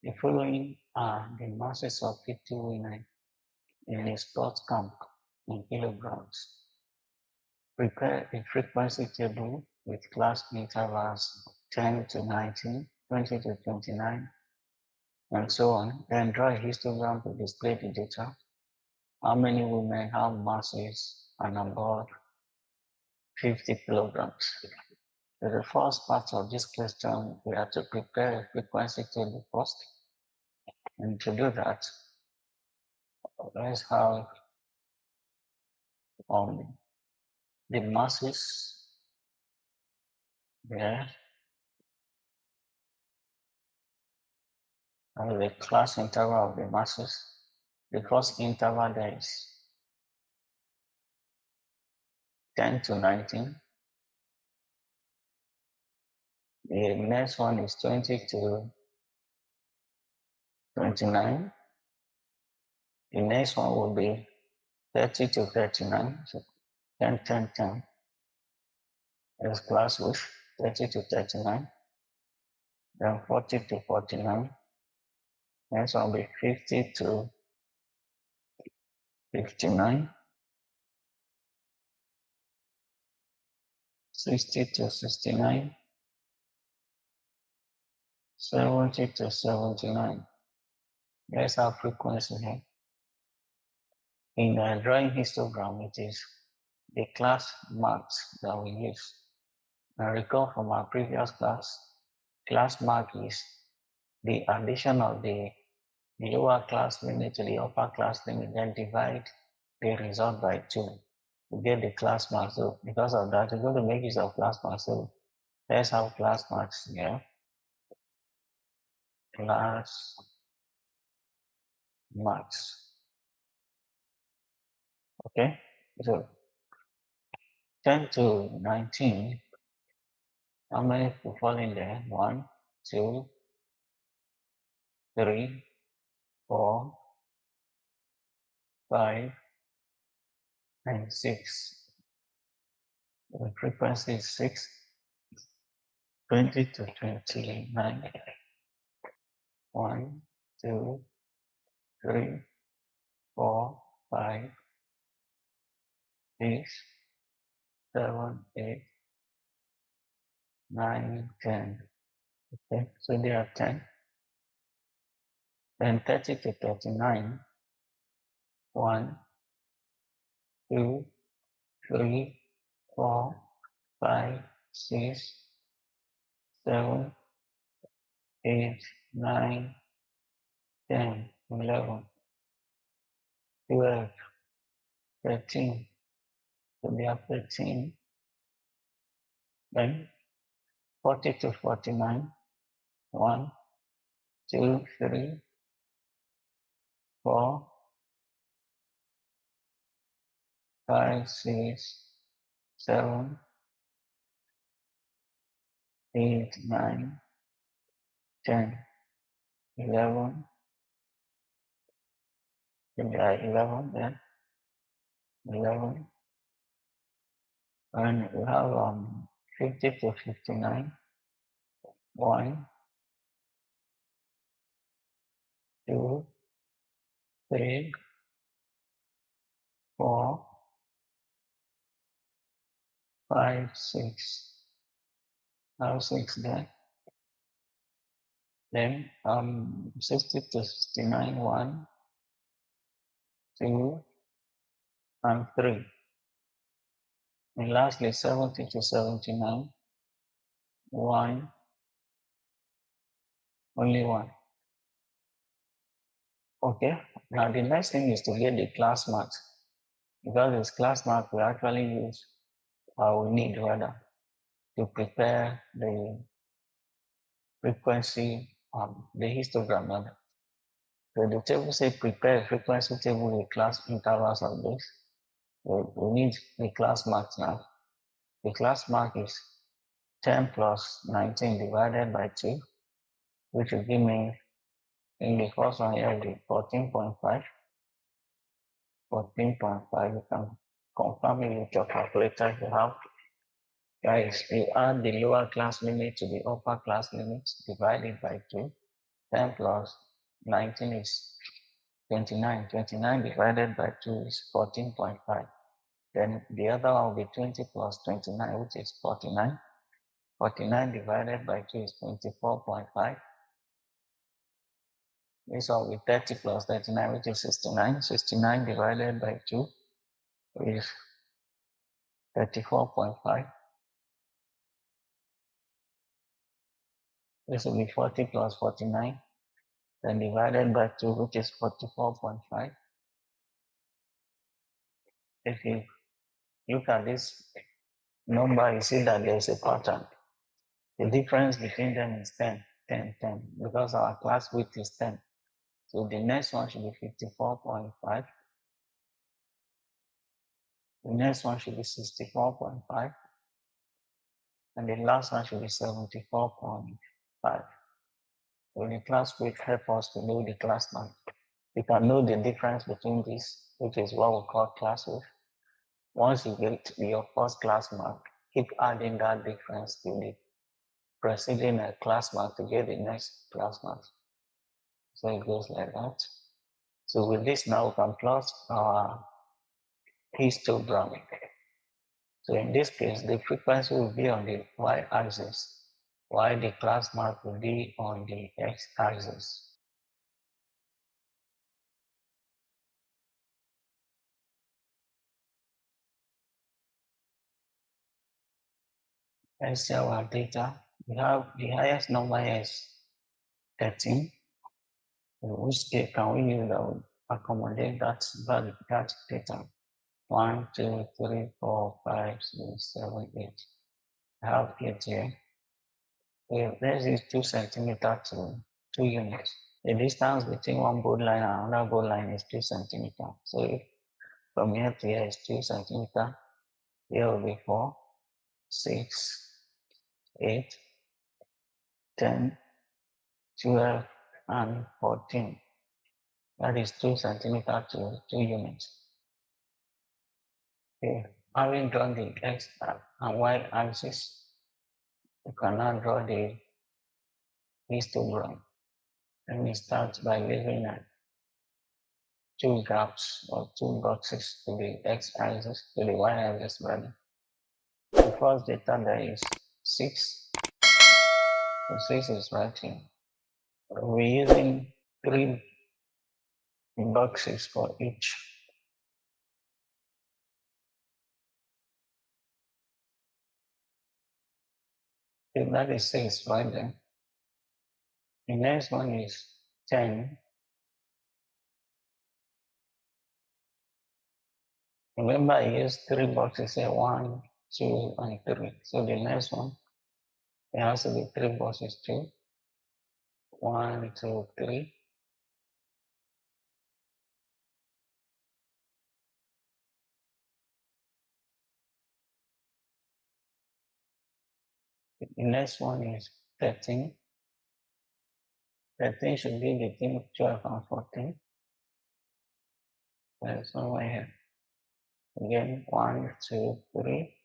The following are the masses of 50 women in a sports camp in kilograms. Prepare a frequency table with class intervals 10 to 19, 20 to 29, and so on. Then draw a histogram to display the data. How many women have masses and about 50 kilograms? So the first part of this question, we have to prepare a frequency table first. And to do that, let's have the masses there, and the class interval of the masses. The first interval there is 10 to 19. The next one is 20 to 29. The next one will be 30 to 39. So 10, 10, 10. That's class width, 30 to 39. Then 40 to 49. Next one will be 50 to 59. 60 to 69. 70 to 79. Let's have frequency here. In a drawing histogram, it is the class marks that we use. Now recall from our previous class mark is the addition of the lower class limit to the upper class limit, then divide the result by 2 to get the class marks. So because of that, we're going to make use of class marks. So let's have class marks here. Class marks. Okay, so 10 to 19, how many people fall in there? 1, 2, 3, 4, 5, and 6. The frequency is 6, 20 to 29. 1, 2, 3, 4, 5, 6, 7, 8, 9, 10. Okay, so there are 10. Then 30 to 39. 1, 2, 3, 4, 5, 6, 7, 8, 9, 10, 11, 12, 13. So we have 13. Then 40 to 49. 1, 2, 3, 4, 5, 6, 7, 8, 9, 10, 11. Then there are 11 then. 11. And we have 50 to 59. 1, 2, 3, 4, 5, 6. Now 6 there. Then 60 to 69. 1, 2, and 3. And lastly 70 to 79. 1, only 1. Okay, now the next thing is to get the class marks. Because this class mark we actually use, we need rather, to prepare the frequency, the histogram rather. So the table says prepare a frequency table with class intervals of this. We need the class marks now. The class mark is 10 plus 19 divided by 2, which will give me, in the first one here, the 14.5. 14.5, you can confirm it with your calculator if you have. Guys, you add the lower class limit to the upper class limit, divide it by 2, 10 plus 19 is 29. 29 divided by 2 is 14.5. Then the other one will be 20 plus 29, which is 49. 49 divided by 2 is 24.5. This one will be 30 plus 39, which is 69. 69 divided by 2 is 34.5. This will be 40 plus 49, then divided by 2, which is 44.5. If you look at this number, you see that there's a pattern. The difference between them is 10, 10, 10, because our class width is 10. So the next one should be 54.5. The next one should be 64.5. And the last one should be 74.5. So the class width help us to know the class mark. You can know the difference between these, which is what we call class width. Once you get your first class mark, keep adding that difference to the preceding class mark to get the next class mark. So it goes like that. So with this now we can plot our histogram. So in this case, the frequency will be on the y-axis, while the class mark will be on the x-axis. Let's see our data. We have the highest number is 13. Which can we use that will accommodate that value, that data? 1, 2, 3, 4, 5, 6, 7, 8. I have 8 here. Let's use 2 centimeters to 2 units. The distance between one board line and another board line is 2 centimeters. So if from here to here is 2 centimeters, here will be 4, 6, 8, 10, 12, and 14. That is 2 centimeters to 2 units. Okay. Having drawn the x and y axis, you can now draw the histogram. Let me start by leaving two gaps or two boxes to the x-axis, to the y-axis rather. The first data there is 6. So 6 is right here. We're using 3 boxes for each. So that is 6 right there. The next one is 10. Remember, I used 3 boxes here, 1, 2, and 3. So the next one, it has to be 3 boxes too. 1, 2, 3. The next one is 13. 13 should be between 12 and 14. There's somewhere here. Again, 1, 2, 3.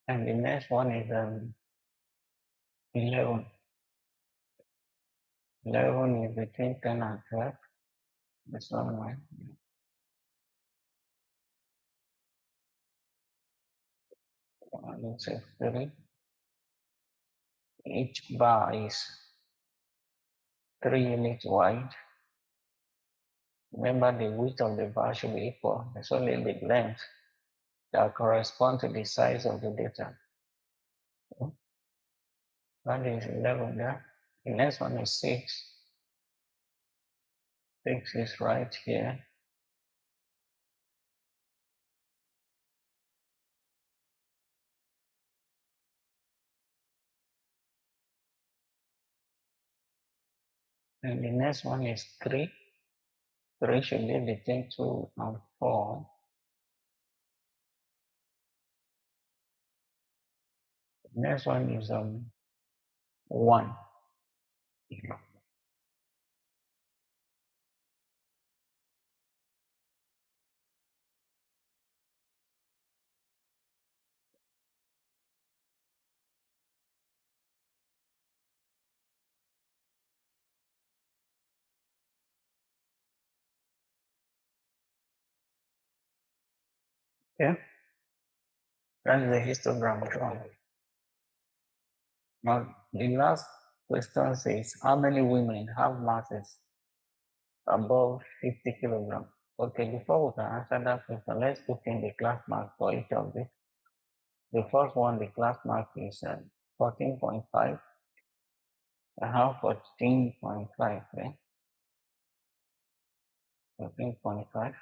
And the next one is 11. 11 is between 10 and 12. This one, right? Let's say 3. Each bar is 3 units wide. Remember, the width of the bar should be equal. It's only the length that corresponds to the size of the data. That is 11 there. The next one is 6. 6 is right here. And the next one is 3. 3 should be between 2 and 4. The next one is 1. Yeah, that's the histogram drawn. Now, the last question says, how many women have masses above 50 kilograms? Okay, before we can answer that question, let's put in the class mark for each of these. The first one, the class mark is 14.5. I have 14.5, right? 14.5.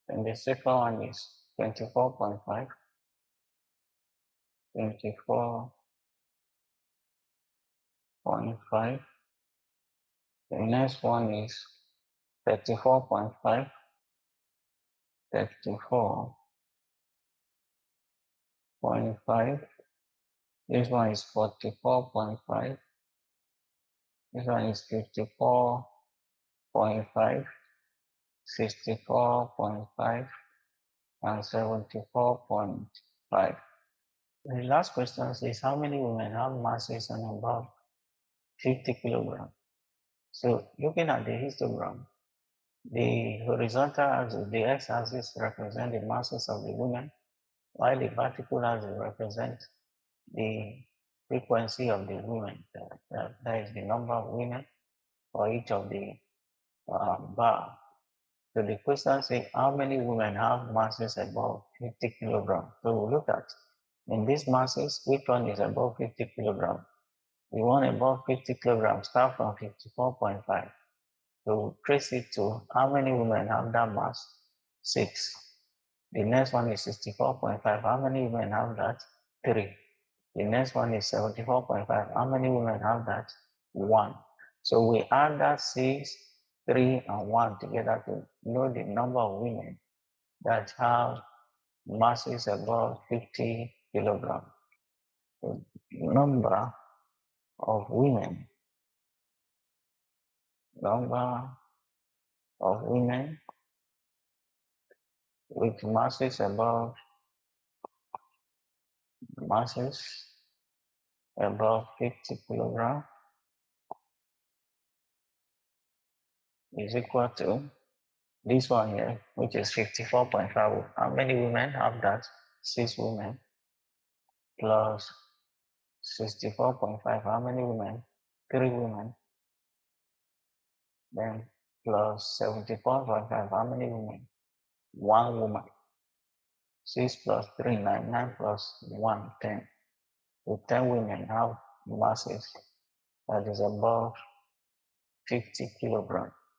And the second one is 24.5. 24.5. The next one is 34.5. 34.5. This one is 44.5. This one is 54.5, 64.5, and 74.5. The last question is, how many women have masses and above 50 kilograms? So looking at the histogram, the horizontal axis, the x-axis represents the masses of the women, while the vertical axis represents the frequency of the women. That is the number of women for each of the bar. So the question says, how many women have masses above 50 kilograms? So we look at, in these masses, which one is above 50 kilograms? The one above 50 kilograms start from 54.5. So trace it to how many women have that mass? 6. The next one is 64.5. How many women have that? 3. The next one is 74.5. How many women have that? 1. So we add that 6, 3, and 1 together to know the number of women that have masses above 50 kilograms. So number of women, number of women with masses above 50 kilograms is equal to this one here, which is 54.5. How many women have that? 6 women plus 64.5. How many women? 3 women. Then plus 74.5. How many women? 1 woman. 6 plus 3, 9. 9 plus 1, 10. So 10 women have masses that is above 50 kilograms.